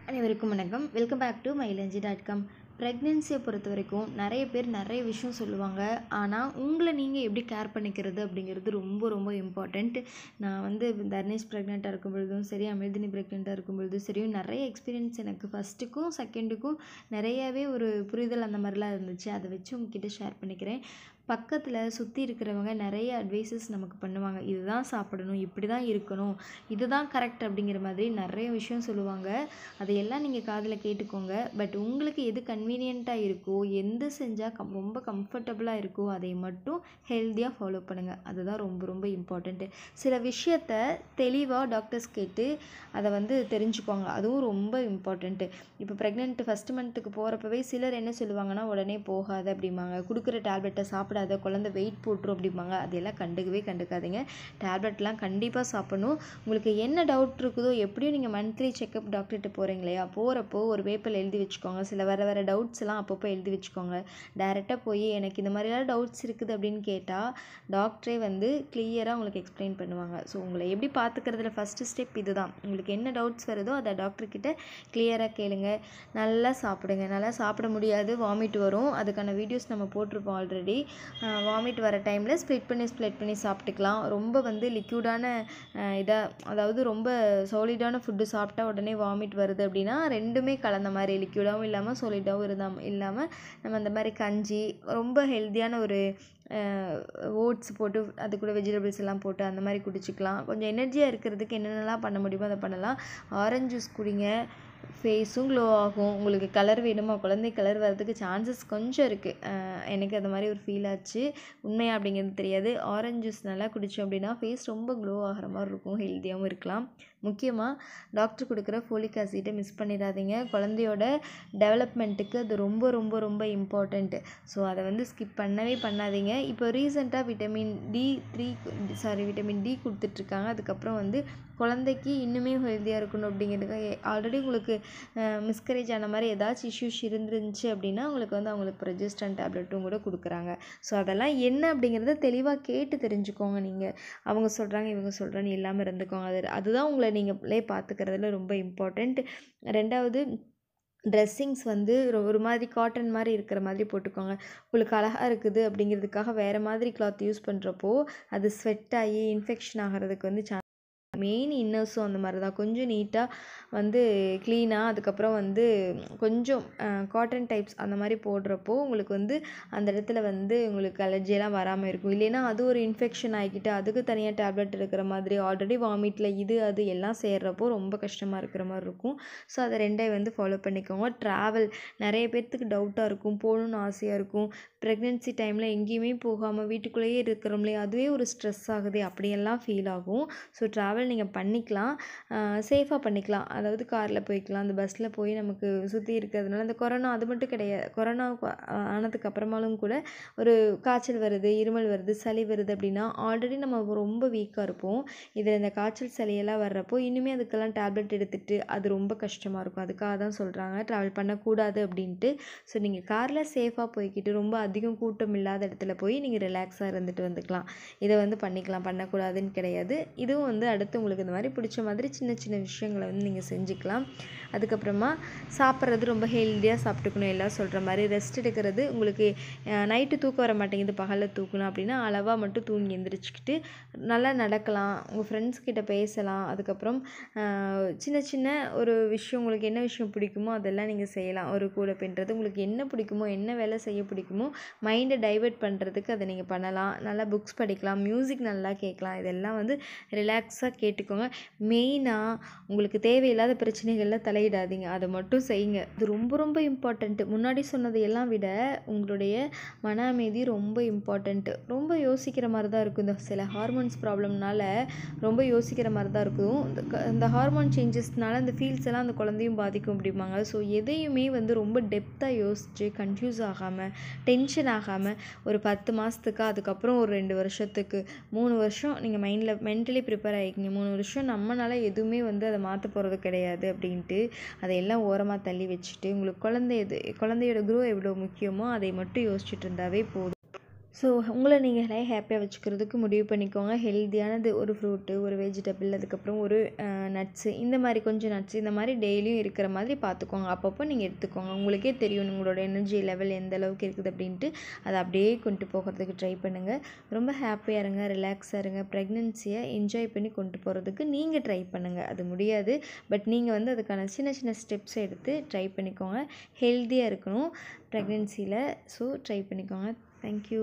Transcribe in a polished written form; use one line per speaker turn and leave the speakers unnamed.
அனைவருக்கும் வணக்கம். Welcome back to mylanji.com. ப்ரெக்னென்சியை பொறுத்த வரைக்கும் நிறைய பேர் நிறைய விஷயம் சொல்லுவாங்க. ஆனால் உங்களை நீங்கள் எப்படி கேர் பண்ணிக்கிறது அப்படிங்கிறது ரொம்ப ரொம்ப இம்பார்ட்டண்ட். நான் வந்து தர்னேஷ் ப்ரெக்னெண்ட்டாக இருக்கும் பொழுதும் சரி, அமிர்தினி ப்ரெக்னெண்ட்டாக இருக்கும் பொழுதும் சரி, நிறைய எக்ஸ்பீரியன்ஸ் எனக்கு ஃபஸ்ட்டுக்கும் செகண்டுக்கும் நிறையாவே ஒரு புரிதல் அந்த மாதிரிலாம் இருந்துச்சு. அதை வச்சு உங்ககிட்ட ஷேர் பண்ணிக்கிறேன். பக்கத்தில் சுற்றி இருக்கிறவங்க நிறைய அட்வைசஸ் நமக்கு பண்ணுவாங்க. இதுதான் சாப்பிடணும், இப்படி தான் இருக்கணும், இதுதான் கரெக்ட் அப்படிங்கிற மாதிரி நிறைய விஷயம் சொல்லுவாங்க. அதையெல்லாம் நீங்கள் காதில் கேட்டுக்கோங்க. பட் உங்களுக்கு எது கன்வீனியண்ட்டாக இருக்கோ, எந்த செஞ்சால் ரொம்ப கம்ஃபர்டபுளாக இருக்கோ அதை மட்டும் ஹெல்த்தியாக ஃபாலோ பண்ணுங்கள். அதுதான் ரொம்ப ரொம்ப இம்பார்ட்டண்ட்டு. சில விஷயத்த தெளிவாக டாக்டர்ஸ் கேட்டு அதை வந்து தெரிஞ்சுக்கோங்க. அதுவும் ரொம்ப இம்பார்ட்டண்ட்டு. இப்போ ப்ரெக்னென்ட் ஃபஸ்ட் மந்த்துக்கு போகிறப்பவே சிலர் என்ன சொல்லுவாங்கன்னா, உடனே போகாத அப்படிம்பாங்க, கொடுக்குற டேப்லெட்டை சாப்பிடாத, குழந்தை வெயிட் போட்டுரும் அப்படிம்பாங்க. அதெல்லாம் கண்டுக்காதீங்க. டேப்லெட்லாம் கண்டிப்பாக சாப்பிடணும். உங்களுக்கு என்ன டவுட் இருக்குதோ, எப்படியும் நீங்கள் மந்த்லி செக்கப் டாக்டர்கிட்ட போகிறீங்க இல்லையா, போகிறப்போ ஒரு பேப்பரில் எழுதி வச்சுக்கோங்க. சில வேறு டவுட்ஸ் எல்லாம் அப்பப்போ எழுதி வச்சுக்கோங்க. டைரெக்டாக போய் எனக்கு இந்த மாதிரிலாம் டவுட்ஸ் இருக்குது அப்படின்னு கேட்டால் டாக்டரே வந்து கிளியராக உங்களுக்கு எக்ஸ்பிளைன் பண்ணுவாங்க. ஸோ உங்களை எப்படி பார்த்துக்கிறதுல ஃபஸ்ட்டு ஸ்டெப் இது தான். உங்களுக்கு என்ன டவுட்ஸ் வருதோ அதை டாக்டர்கிட்ட கிளியராக கேளுங்க. நல்லா சாப்பிடுங்க. நல்லா சாப்பிட முடியாது, வாமிட் வரும். அதுக்கான வீடியோஸ் நம்ம போட்டிருப்போம் ஆல்ரெடி. வாமிட் வர டைமில் ஸ்ப்ளிட் பண்ணி சாப்பிட்டுக்கலாம். ரொம்ப வந்து லிக்யூடான அதாவது ரொம்ப சாலிடான ஃபுட்டு சாப்பிட்டா உடனே வாமிட் வருது அப்படின்னா, ரெண்டுமே கலந்த மாதிரி லிக்யூடாகவும் இல்லாமல் சாலிடாகவும் இல்லாமல் நம்ம அந்த மாதிரி கஞ்சி, ரொம்ப ஹெல்த்தியான ஒரு ஓட்ஸ் போட்டு அது கூட வெஜிடபிள்ஸ் எல்லாம் போட்டு அந்த மாதிரி குடிச்சிக்கலாம். கொஞ்சம் எனர்ஜியாக இருக்கிறதுக்கு என்னென்னலாம் பண்ண முடியுமோ அதை பண்ணலாம். ஆரஞ்சு ஜூஸ் குடிங்க. ஃபேஸும் க்ளோ ஆகும். உங்களுக்கு கலர் வேணுமா, குழந்தை கலர் வர்றதுக்கு சான்சஸ் கொஞ்சம் இருக்குது. எனக்கு அது மாதிரி ஒரு ஃபீல் ஆச்சு. உண்மையாக அப்படிங்கிறது தெரியாது. ஆரஞ்சு ஜூஸ் நல்லா குடித்தோம் அப்படின்னா ஃபேஸ் ரொம்ப க்ளோ ஆகிற மாதிரி இருக்கும், ஹெல்த்தியாகவும் இருக்கலாம். முக்கியமாக டாக்டர் கொடுக்குற ஃபோலிக் ஆசிட்டை மிஸ் பண்ணிடாதீங்க. குழந்தையோட டெவலப்மெண்ட்டுக்கு அது ரொம்ப ரொம்ப ரொம்ப இம்பார்ட்டண்ட்டு. ஸோ அதை வந்து ஸ்கிப் பண்ணாதீங்க. இப்போ ரீசெண்டாக விட்டமின் டி கொடுத்துட்ருக்காங்க. அதுக்கப்புறம் வந்து குழந்தைக்கு இன்னுமே ஹெல்த்தியாக இருக்கணும் அப்படிங்கிறதுக்காக ஆல்ரெடி உங்களுக்கு மிஸ்கரேஜ் ஆன மாதிரி ஏதாச்சும் இஷ்யூஸ் இருந்துருந்துச்சு அப்படின்னா உங்களுக்கு வந்து அவங்களுக்கு ப்ரொஜெஸ்ட்ரான் டேப்லெட்டும் கூட கொடுக்குறாங்க. ஸோ அதெல்லாம் என்ன அப்படிங்கிறத தெளிவாக கேட்டு தெரிஞ்சுக்கோங்க. நீங்கள் அவங்க சொல்கிறாங்க இவங்க சொல்கிறான்னு இல்லாமல் இருந்துக்கோங்க. அதுதான் உங்களை நீங்களே பார்த்துக்கிறதுல ரொம்ப இம்பார்ட்டண்ட். ரெண்டாவது, ட்ரெஸ்ஸிங்ஸ் வந்து ஒரு மாதிரி காட்டன் மாதிரி இருக்கிற மாதிரி போட்டுக்கோங்க. உங்களுக்கு அழகாக இருக்குது அப்படிங்கிறதுக்காக வேறு மாதிரி கிளாத் யூஸ் பண்ணுறப்போ அது ஸ்வெட் ஆகி இன்ஃபெக்ஷன் ஆகிறதுக்கு வந்து மெயின் இன்னர்ஸும் அந்த மாதிரி தான். கொஞ்சம் நீட்டாக வந்து க்ளீனாக, அதுக்கப்புறம் வந்து கொஞ்சம் காட்டன் டைப்ஸ் அந்த மாதிரி போடுறப்போ உங்களுக்கு வந்து அந்த இடத்துல வந்து உங்களுக்கு அலர்ஜியெல்லாம் வராமல் இருக்கும். இல்லைன்னா அது ஒரு இன்ஃபெக்ஷன் ஆகிக்கிட்டு அதுக்கு தனியாக டேப்லெட் இருக்கிற மாதிரி, ஆல்ரெடி வாமிட்டில் அது எல்லாம் சேர்றப்போ ரொம்ப கஷ்டமாக இருக்கிற மாதிரி இருக்கும். ஸோ அதை ரெண்டையும் வந்து ஃபாலோ பண்ணிக்கோங்க. ட்ராவல் நிறைய பேர்த்துக்கு டவுட்டாக இருக்கும், போகணுன்னு ஆசையாக இருக்கும். ப்ரெக்னென்சி டைமில் எங்கேயுமே போகாமல் வீட்டுக்குள்ளேயே இருக்கிறோம்லே, அதுவே ஒரு ஸ்ட்ரெஸ் ஆகுது அப்படியெல்லாம் ஃபீல் ஆகும். ஸோ ட்ராவல் நீங்கள் பண்ணிக்கலாம், சேஃபாக பண்ணிக்கலாம். அதாவது காரில் போய்க்கலாம், அந்த பஸ்ஸில் போய் நமக்கு சுற்றி இருக்கிறதுனால அந்த கொரோனா அது மட்டும் கிடையாது. கொரோனா ஆனதுக்கு அப்புறமாலும் கூட ஒரு காய்ச்சல் வருது, இருமல் வருது, சளி வருது அப்படின்னா ஆல்ரெடி நம்ம ரொம்ப வீக்காக இருப்போம். இதில் இந்த காய்ச்சல் சளியெல்லாம் வர்றப்போ இன்னுமே அதுக்கெல்லாம் டேப்லெட் எடுத்துகிட்டு அது ரொம்ப கஷ்டமாக இருக்கும். அதுக்காக தான் சொல்கிறாங்க ட்ராவல் பண்ணக்கூடாது அப்படின்ட்டு. ஸோ நீங்கள் காரில் சேஃபாக போய்கிட்டு ரொம்ப அதிகம் கூட்டம் இல்லாத இடத்துல போய் நீங்கள் ரிலாக்ஸாக இருந்துட்டு வந்துக்கலாம். இதை வந்து பண்ணிக்கலாம், பண்ணக்கூடாதுன்னு கிடையாது. இதுவும் வந்து அடுத்து உங்களுக்கு இந்த மாதிரி பிடிச்ச மாதிரி சின்ன சின்ன விஷயங்களை வந்து நீங்கள் செஞ்சுக்கலாம். அதுக்கப்புறமா சாப்பிட்றது ரொம்ப ஹெல்த்தியாக சாப்பிட்டுக்கணும். எல்லாம் சொல்கிற மாதிரி ரெஸ்ட் எடுக்கிறது. உங்களுக்கு நைட்டு தூக்கம் வர மாட்டேங்குது, பகலில் தூக்கணும் அப்படின்னா அளவாக மட்டும் தூங்கி எந்திரிச்சிக்கிட்டு நல்லா நடக்கலாம், உங்கள் ஃப்ரெண்ட்ஸ் கிட்ட பேசலாம். அதுக்கப்புறம் சின்ன சின்ன ஒரு விஷயம், உங்களுக்கு என்ன விஷயம் பிடிக்குமோ அதெல்லாம் நீங்கள் செய்யலாம். ஒரு கூடை பின்னுறது, உங்களுக்கு என்ன பிடிக்குமோ, என்ன வேலை செய்ய பிடிக்குமோ, மைண்டை டைவர்ட் பண்ணுறதுக்கு அதை நீங்கள் பண்ணலாம். நல்லா புக்ஸ் படிக்கலாம், மியூசிக் நல்லா கேட்கலாம். இதெல்லாம் வந்து ரிலாக்ஸாக கேட்டுக்கோங்க. மெயினாக உங்களுக்கு தேவையில்லாத பிரச்சனைகளில் தலையிடாதீங்க, அதை மட்டும் செய்யுங்க. இது ரொம்ப ரொம்ப இம்பார்ட்டண்ட்டு. முன்னாடி சொன்னதையெல்லாம் விட உங்களுடைய மன அமைதி ரொம்ப இம்பார்ட்டண்ட்டு. ரொம்ப யோசிக்கிற மாதிரி தான் இருக்கும். இந்த சில ஹார்மோன்ஸ் ப்ராப்ளம்னால ரொம்ப யோசிக்கிற மாதிரி தான் இருக்கும். இந்த ஹார்மோன் சேஞ்சஸ்னால அந்த ஃபீல்ஸ் எல்லாம் அந்த குழந்தையும் பாதிக்கும் அப்படிம்பாங்க. ஸோ எதையுமே வந்து ரொம்ப டெப்த்தாக யோசித்து கன்ஃபியூஸ் ஆகாமல், டென்ஷன் ஆகாமல் ஒரு 10 மாதத்துக்கு, அதுக்கப்புறம் ஒரு 2 வருஷத்துக்கு, 3 வருஷம் நீங்கள் மென்டலி ப்ரிப்பேர் ஆகிக்கிங்க. 3 வருஷம் நம்மளால் எதுவுமே வந்து அதை மாற்ற போகிறது கிடையாது அப்படின்ட்டு அதையெல்லாம் ஓரமாக தள்ளி வச்சுட்டு உங்களுக்கு குழந்தையோட க்ரோ எவ்வளோ முக்கியமோ அதை மட்டும் யோசிச்சுட்டு இருந்தாவே போதும். ஸோ உங்களை நீங்களே ஹாப்பியாக வச்சுக்கிறதுக்கு முடிவு பண்ணிக்கோங்க. ஹெல்த்தியானது ஒரு ஃப்ரூட்டு, ஒரு வெஜிடபிள், அதுக்கப்புறம் ஒரு நட்ஸு, இந்த மாதிரி கொஞ்சம் நட்ஸ் இந்த மாதிரி டெய்லியும் இருக்கிற மாதிரி பார்த்துக்கோங்க. அப்பப்போ நீங்கள் எடுத்துக்கோங்க. உங்களுக்கே தெரியும் உங்களோட எனர்ஜி லெவல் எந்த அளவுக்கு இருக்குது அப்படின்ட்டு. அதை அப்படியே கொண்டு போகிறதுக்கு ட்ரை பண்ணுங்கள். ரொம்ப ஹாப்பியாக இருங்க, ரிலாக்ஸாக இருங்க. ப்ரெக்னென்சியை என்ஜாய் பண்ணி கொண்டு போகிறதுக்கு நீங்கள் ட்ரை பண்ணுங்கள். அது முடியாது, பட் நீங்கள் வந்து அதுக்கான சின்ன சின்ன ஸ்டெப்ஸை எடுத்து ட்ரை பண்ணிக்கோங்க. ஹெல்த்தியாக இருக்கணும் ப்ரெக்னென்சியில். ஸோ ட்ரை பண்ணிக்கோங்க. தேங்க்யூ.